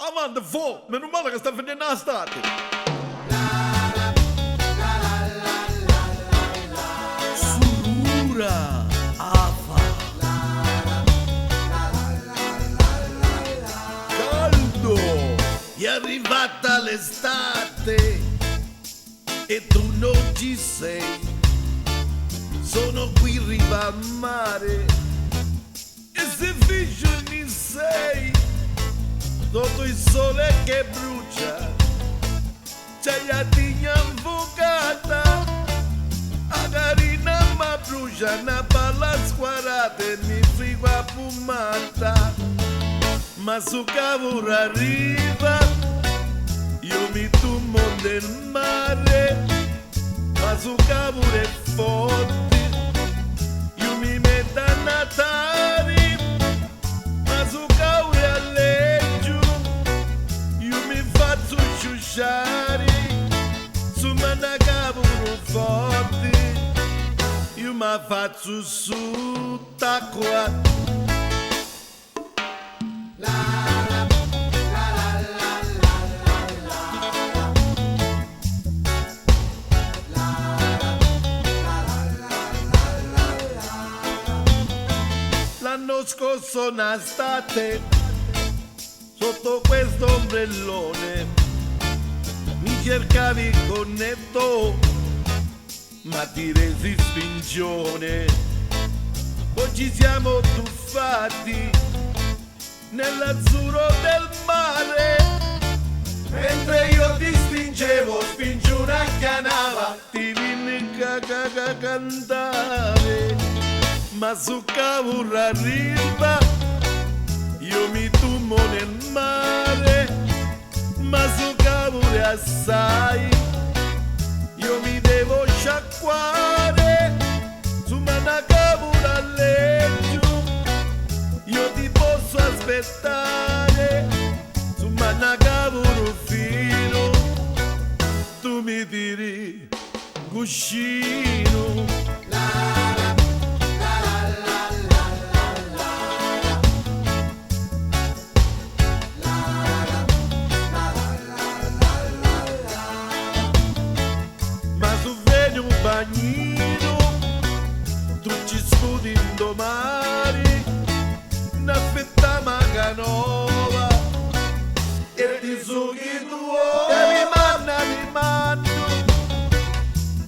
Amanda, vou! Meno male che sta venendo a estate! Surura! Ava! Caldo! È arrivata l'estate e tu non ci sei. Sono qui in riva al mare e se vicini sei sotto il sole che brucia, c'è la tigna infuocata, a carina ma brucia, una palla squadrata e mi frigo a fumata, ma su cavolo arriva, io mi tummo nel mare, ma su cavolo è forte, io mi metto a natare, ma su cavolo è allegro, io mi faccio sciusciare, su manna cavolo forte, io mi faccio su tacqua. L'anno scorso un'estate sotto questo ombrellone mi cercavi il connetto ma ti resi spingione. Poi ci siamo tuffati nell'azzurro del mare, mentre io ti stringevo spingi una canava, ti vinni cantare, ma su cavolo arriva, io mi tummo nel mare, ma su cavolo è assai, io mi devo sciacquare, su manna cavolo allegro, io ti posso aspettare, su manna cavolo fino, tu mi tiri cuscino. Un bagnino, tu ci scudi in domani, una fetta maganova e ti sughi tuo e mi mando,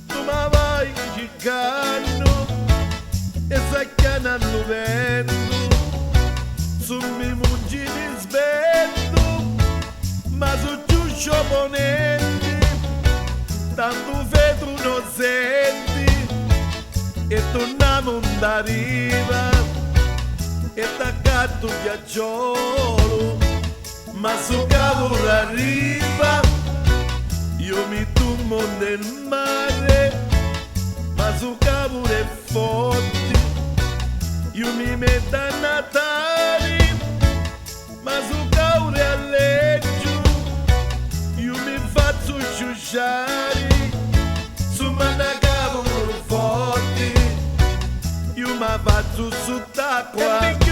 tu ma vai gigano e sacchianano vento, su mi mungi di sbetto, ma su giuscio ponenti, tanto vedo non senti e torniamo da riva e t'accatto il ghiacciolo, ma su cavolo arriva, io mi tummo nel mare, ma su cavolo è forte, io mi metto a natare, ma su cavolo è allegro, io mi faccio sciusciare, su manna cavolo forte, io mi faccio su tacqua.